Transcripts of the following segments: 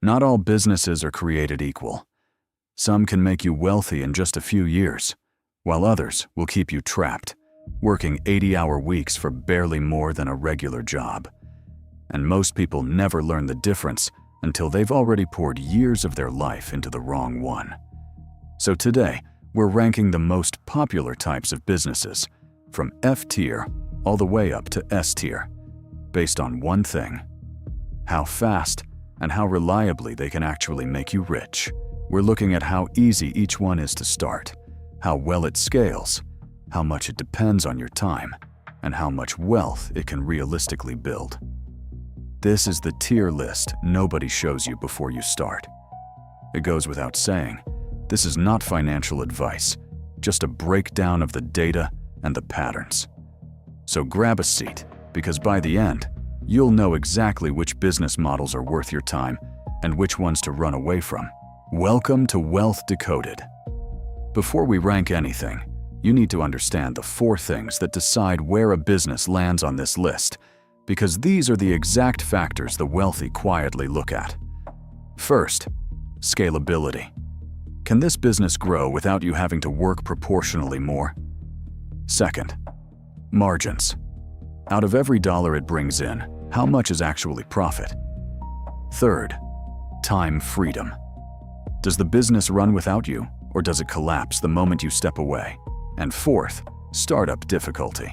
Not all businesses are created equal. Some can make you wealthy in just a few years, while others will keep you trapped, working 80-hour weeks for barely more than a regular job. And most people never learn the difference until they've already poured years of their life into the wrong one. So today, we're ranking the most popular types of businesses, from F tier all the way up to S tier, based on one thing: how fast and how reliably they can actually make you rich. We're looking at how easy each one is to start, how well it scales, how much it depends on your time, and how much wealth it can realistically build. This is the tier list nobody shows you before you start. It goes without saying, this is not financial advice, just a breakdown of the data and the patterns. So grab a seat, because by the end, you'll know exactly which business models are worth your time and which ones to run away from. Welcome to Wealth Decoded. Before we rank anything, you need to understand the 4 things that decide where a business lands on this list, because these are the exact factors the wealthy quietly look at. First, scalability. Can this business grow without you having to work proportionally more? Second, margins. Out of every dollar it brings in, how much is actually profit? Third, time freedom. Does the business run without you, or does it collapse the moment you step away? And fourth, startup difficulty.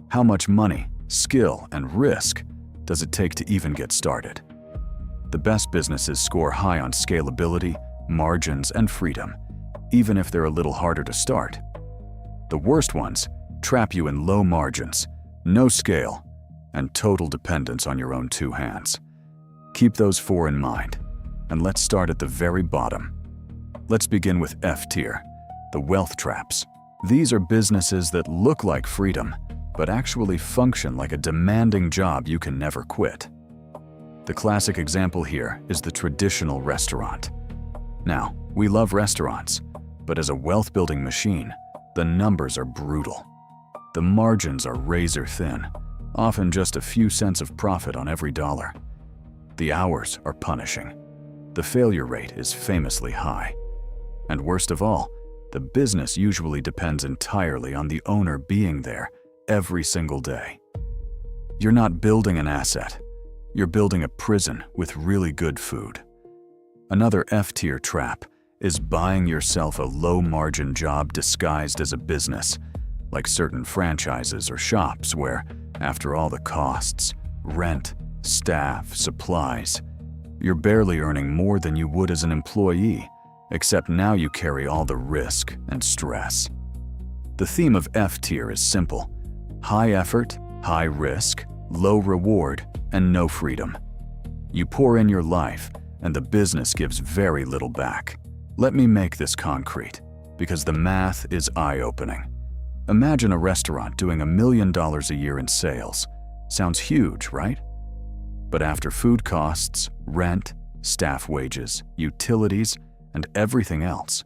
How much money, skill, and risk does it take to even get started? The best businesses score high on scalability, margins, and freedom, even if they're a little harder to start. The worst ones trap you in low margins, no scale, and total dependence on your own 2 hands. Keep those 4 in mind, and let's start at the very bottom. Let's begin with F tier, the wealth traps. These are businesses that look like freedom, but actually function like a demanding job you can never quit. The classic example here is the traditional restaurant. Now, we love restaurants, but as a wealth-building machine, the numbers are brutal. The margins are razor thin, often just a few cents of profit on every dollar. The hours are punishing. The failure rate is famously high. And worst of all, the business usually depends entirely on the owner being there every single day. You're not building an asset. You're building a prison with really good food. Another F-tier trap is buying yourself a low-margin job disguised as a business, like certain franchises or shops where, after all the costs, rent, staff, supplies, you're barely earning more than you would as an employee, except now you carry all the risk and stress. The theme of F-tier is simple: high effort, high risk, low reward, and no freedom. You pour in your life, and the business gives very little back. Let me make this concrete, because the math is eye-opening. Imagine a restaurant doing $1 million a year in sales. Sounds huge, right? But after food costs, rent, staff wages, utilities, and everything else,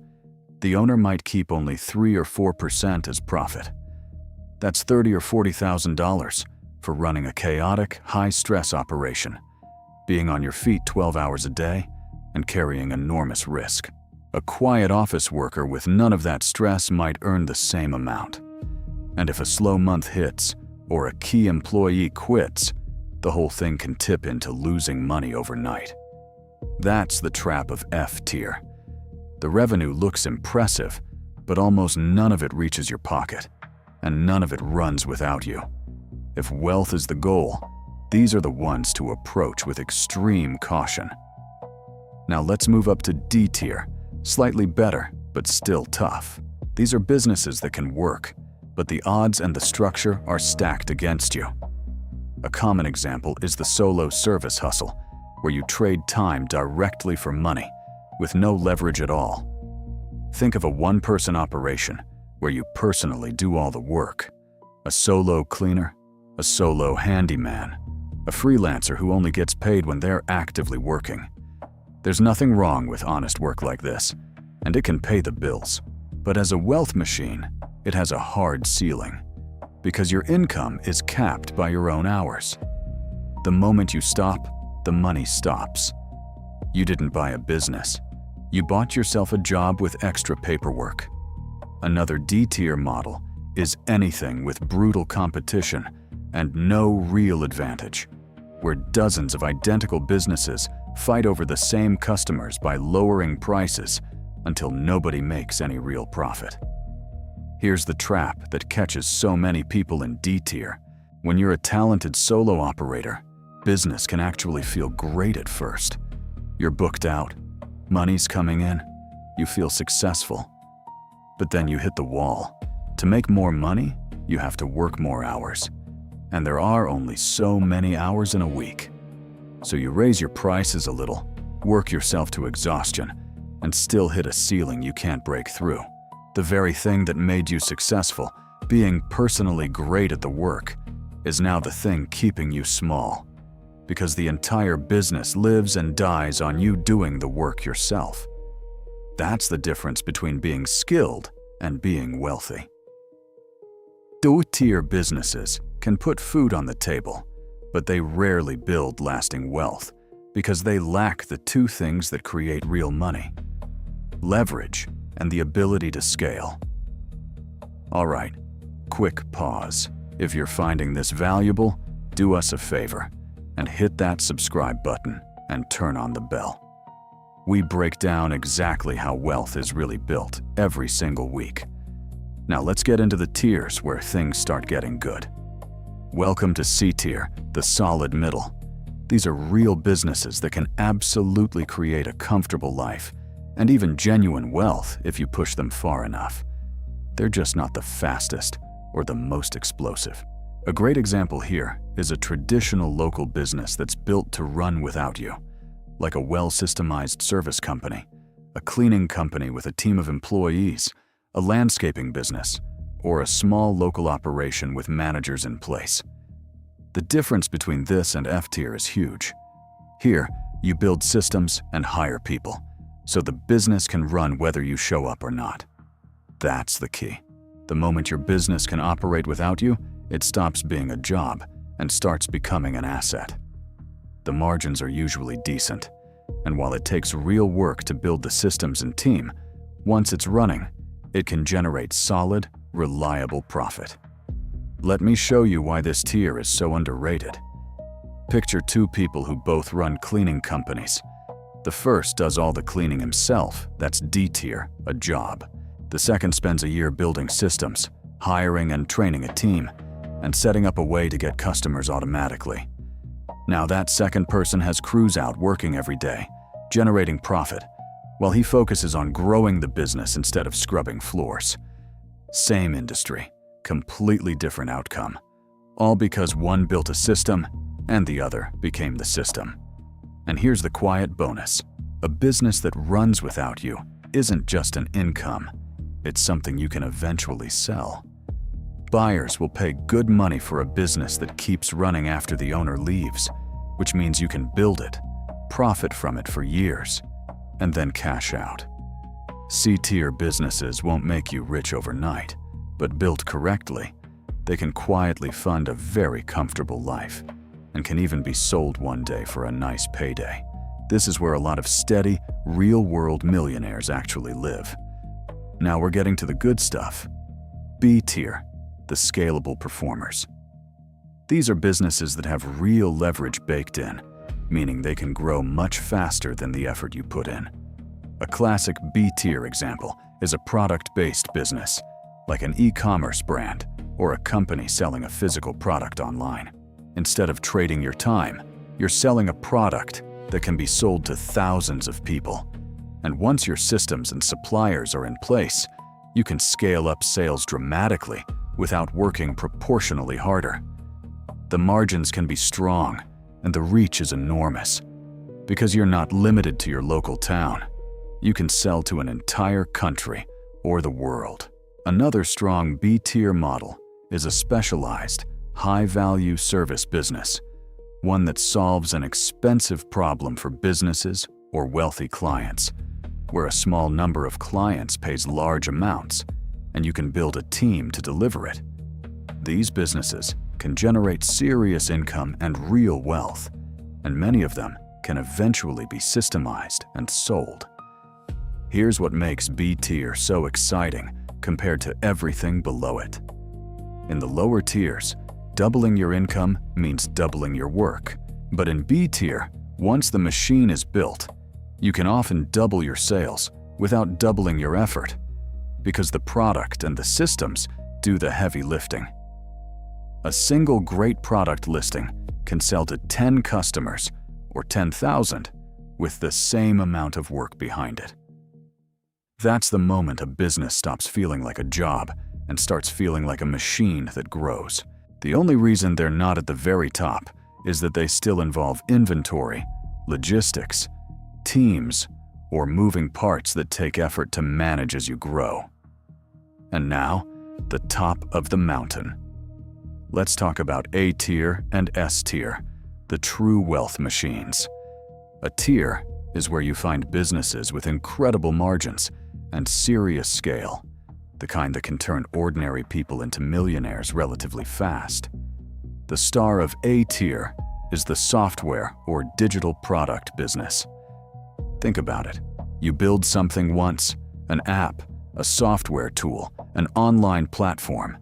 the owner might keep only 3 or 4% as profit. That's $30,000 or $40,000 for running a chaotic, high-stress operation, being on your feet 12 hours a day, and carrying enormous risk. A quiet office worker with none of that stress might earn the same amount. And if a slow month hits, or a key employee quits, the whole thing can tip into losing money overnight. That's the trap of F tier. The revenue looks impressive, but almost none of it reaches your pocket, and none of it runs without you. If wealth is the goal, these are the ones to approach with extreme caution. Now let's move up to D tier, slightly better, but still tough. These are businesses that can work, but the odds and the structure are stacked against you. A common example is the solo service hustle, where you trade time directly for money, with no leverage at all. Think of a one-person operation, where you personally do all the work. A solo cleaner, a solo handyman, a freelancer who only gets paid when they're actively working. There's nothing wrong with honest work like this, and it can pay the bills. But as a wealth machine, it has a hard ceiling, because your income is capped by your own hours. The moment you stop, the money stops. You didn't buy a business. You bought yourself a job with extra paperwork. Another D-tier model is anything with brutal competition and no real advantage, where dozens of identical businesses fight over the same customers by lowering prices until nobody makes any real profit. Here's the trap that catches so many people in D-tier. When you're a talented solo operator, business can actually feel great at first. You're booked out, money's coming in, you feel successful. But then you hit the wall. To make more money, you have to work more hours. And there are only so many hours in a week. So you raise your prices a little, work yourself to exhaustion, and still hit a ceiling you can't break through. The very thing that made you successful, being personally great at the work, is now the thing keeping you small. Because the entire business lives and dies on you doing the work yourself. That's the difference between being skilled and being wealthy. Low-tier businesses can put food on the table, but they rarely build lasting wealth because they lack the two things that create real money: leverage and the ability to scale. All right, quick pause. If you're finding this valuable, do us a favor and hit that subscribe button and turn on the bell. We break down exactly how wealth is really built every single week. Now let's get into the tiers where things start getting good. Welcome to C-tier, the solid middle. These are real businesses that can absolutely create a comfortable life and even genuine wealth if you push them far enough. They're just not the fastest or the most explosive. A great example here is a traditional local business that's built to run without you, like a well-systemized service company, a cleaning company with a team of employees, a landscaping business, or a small local operation with managers in place. The difference between this and F-tier is huge. Here, you build systems and hire people, so the business can run whether you show up or not. That's the key. The moment your business can operate without you, it stops being a job and starts becoming an asset. The margins are usually decent, and while it takes real work to build the systems and team, once it's running, it can generate solid, reliable profit. Let me show you why this tier is so underrated. Picture two people who both run cleaning companies. The first does all the cleaning himself, that's D-tier, a job. The second spends a year building systems, hiring and training a team, and setting up a way to get customers automatically. Now that second person has crews out working every day, generating profit, while he focuses on growing the business instead of scrubbing floors. Same industry, completely different outcome, all because one built a system and the other became the system. And here's the quiet bonus. A business that runs without you isn't just an income, it's something you can eventually sell. Buyers will pay good money for a business that keeps running after the owner leaves, which means you can build it, profit from it for years, and then cash out. C-tier businesses won't make you rich overnight, but built correctly, they can quietly fund a very comfortable life and can even be sold one day for a nice payday. This is where a lot of steady, real-world millionaires actually live. Now we're getting to the good stuff. B-tier, the scalable performers. These are businesses that have real leverage baked in, meaning they can grow much faster than the effort you put in. A classic B-tier example is a product-based business, like an e-commerce brand or a company selling a physical product online. Instead of trading your time, you're selling a product that can be sold to thousands of people. And once your systems and suppliers are in place, you can scale up sales dramatically without working proportionally harder. The margins can be strong, and the reach is enormous. Because you're not limited to your local town, you can sell to an entire country or the world. Another strong B-tier model is a specialized, high-value service business, one that solves an expensive problem for businesses or wealthy clients, where a small number of clients pays large amounts, and you can build a team to deliver it. These businesses can generate serious income and real wealth, and many of them can eventually be systemized and sold. Here's what makes B tier so exciting compared to everything below it. In the lower tiers, doubling your income means doubling your work. But in B tier, once the machine is built, you can often double your sales without doubling your effort, because the product and the systems do the heavy lifting. A single great product listing can sell to 10 customers or 10,000 with the same amount of work behind it. That's the moment a business stops feeling like a job and starts feeling like a machine that grows. The only reason they're not at the very top is that they still involve inventory, logistics, teams, or moving parts that take effort to manage as you grow. And now, the top of the mountain. Let's talk about A tier and S tier, the true wealth machines. A tier is where you find businesses with incredible margins and serious scale, the kind that can turn ordinary people into millionaires relatively fast. The star of A tier is the software or digital product business. Think about it. You build something once, an app, a software tool, an online platform,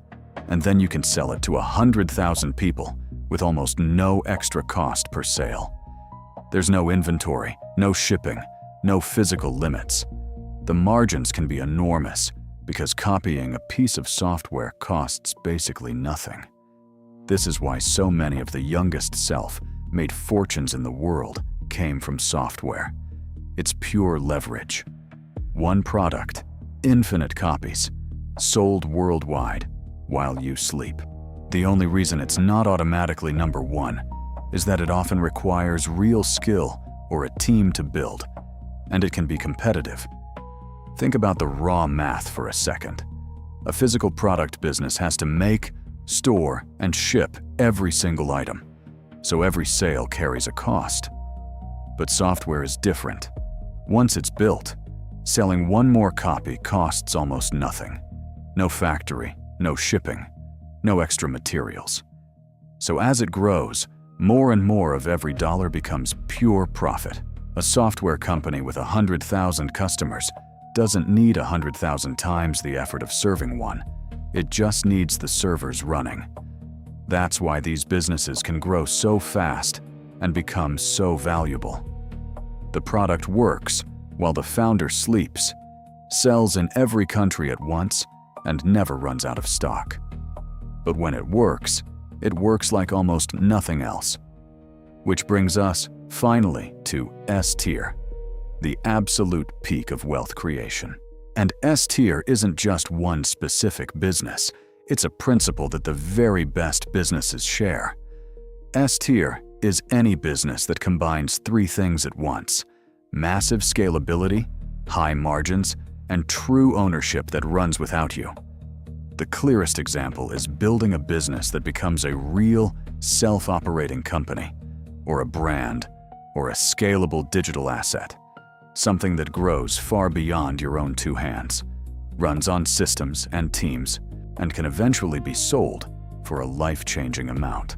and then you can sell it to 100,000 people with almost no extra cost per sale. There's no inventory, no shipping, no physical limits. The margins can be enormous because copying a piece of software costs basically nothing. This is why so many of the youngest self-made fortunes in the world came from software. It's pure leverage. One product, infinite copies, sold worldwide while you sleep. The only reason it's not automatically number one is that it often requires real skill or a team to build, and it can be competitive. Think about the raw math for a second. A physical product business has to make, store, and ship every single item, so every sale carries a cost. But software is different. Once it's built, selling one more copy costs almost nothing. No factory, no shipping, no extra materials. So as it grows, more and more of every dollar becomes pure profit. A software company with 100,000 customers doesn't need 100,000 times the effort of serving one. It just needs the servers running. That's why these businesses can grow so fast and become so valuable. The product works while the founder sleeps, sells in every country at once, and never runs out of stock. But when it works like almost nothing else. Which brings us, finally, to S tier, the absolute peak of wealth creation. And S tier isn't just one specific business, it's a principle that the very best businesses share. S tier is any business that combines three things at once: massive scalability, high margins, and true ownership that runs without you. The clearest example is building a business that becomes a real, self-operating company, or a brand, or a scalable digital asset. Something that grows far beyond your own two hands, runs on systems and teams, and can eventually be sold for a life-changing amount.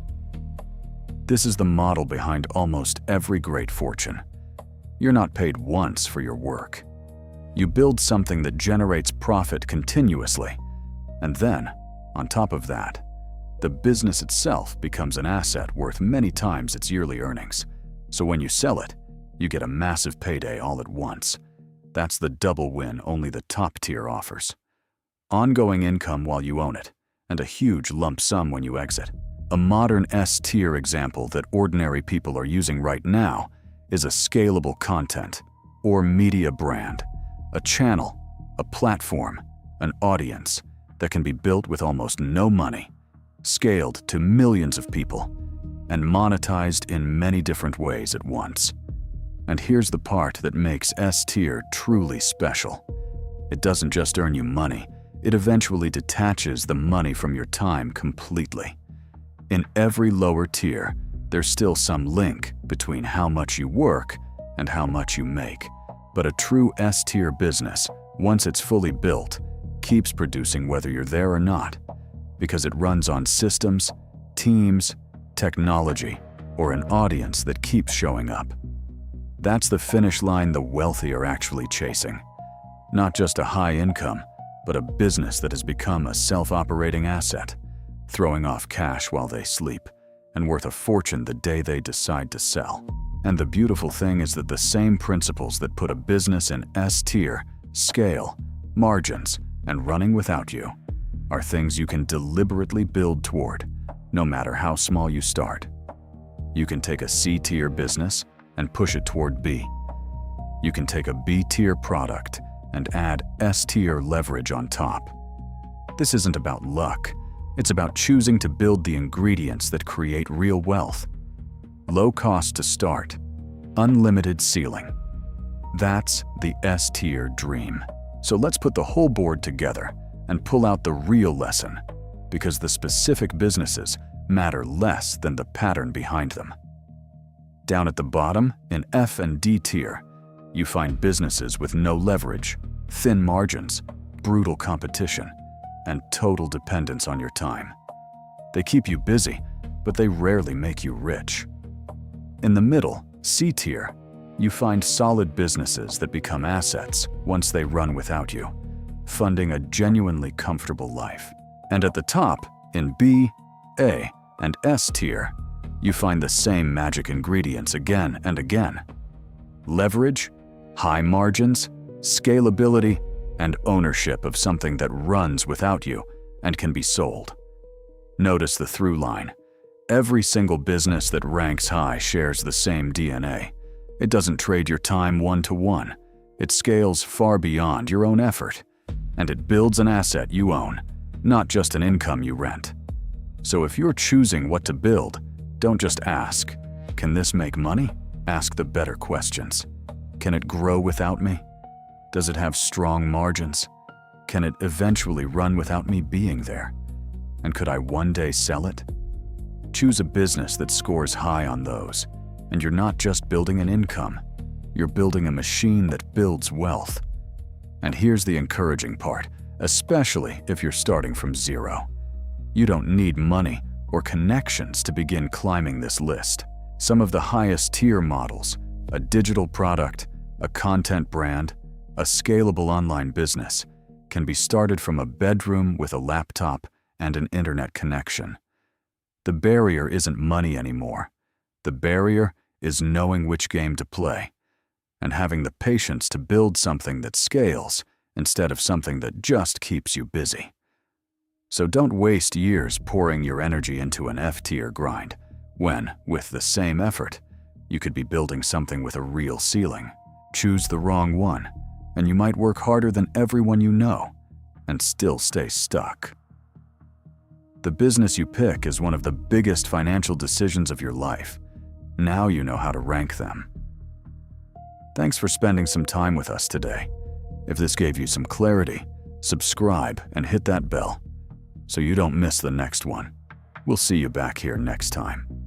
This is the model behind almost every great fortune. You're not paid once for your work. You build something that generates profit continuously, and then, on top of that, the business itself becomes an asset worth many times its yearly earnings. So when you sell it, you get a massive payday all at once. That's the double win only the top tier offers. Ongoing income while you own it, and a huge lump sum when you exit. A modern S tier example that ordinary people are using right now is a scalable content or media brand, a channel, a platform, an audience that can be built with almost no money, scaled to millions of people, and monetized in many different ways at once. And here's the part that makes S tier truly special. It doesn't just earn you money, it eventually detaches the money from your time completely. In every lower tier, there's still some link between how much you work and how much you make. But a true S tier business, once it's fully built, keeps producing whether you're there or not, because it runs on systems, teams, technology, or an audience that keeps showing up. That's the finish line the wealthy are actually chasing. Not just a high income, but a business that has become a self-operating asset, throwing off cash while they sleep, and worth a fortune the day they decide to sell. And the beautiful thing is that the same principles that put a business in S tier, scale, margins, and running without you, are things you can deliberately build toward, no matter how small you start. You can take a C-tier business and push it toward B. You can take a B-tier product and add S-tier leverage on top. This isn't about luck. It's about choosing to build the ingredients that create real wealth. Low cost to start, unlimited ceiling. That's the S-tier dream. So let's put the whole board together and pull out the real lesson, because the specific businesses matter less than the pattern behind them. Down at the bottom, in F and D tier, you find businesses with no leverage, thin margins, brutal competition, and total dependence on your time. They keep you busy, but they rarely make you rich. In the middle, C tier, you find solid businesses that become assets once they run without you, funding a genuinely comfortable life. And at the top, in B, A, and S tier, you find the same magic ingredients again and again. Leverage, high margins, scalability, and ownership of something that runs without you and can be sold. Notice the through line. Every single business that ranks high shares the same DNA. It doesn't trade your time one-to-one. It scales far beyond your own effort. And it builds an asset you own, not just an income you rent. So if you're choosing what to build, don't just ask, "Can this make money?" Ask the better questions. Can it grow without me? Does it have strong margins? Can it eventually run without me being there? And could I one day sell it? Choose a business that scores high on those, and you're not just building an income, you're building a machine that builds wealth. And here's the encouraging part, especially if you're starting from zero. You don't need money or connections to begin climbing this list. Some of the highest tier models, a digital product, a content brand, a scalable online business, can be started from a bedroom with a laptop and an internet connection. The barrier isn't money anymore. The barrier is knowing which game to play and having the patience to build something that scales instead of something that just keeps you busy. So don't waste years pouring your energy into an F-tier grind when, with the same effort, you could be building something with a real ceiling. Choose the wrong one, and you might work harder than everyone you know and still stay stuck. The business you pick is one of the biggest financial decisions of your life. Now you know how to rank them. Thanks for spending some time with us today. If this gave you some clarity, subscribe and hit that bell so you don't miss the next one. We'll see you back here next time.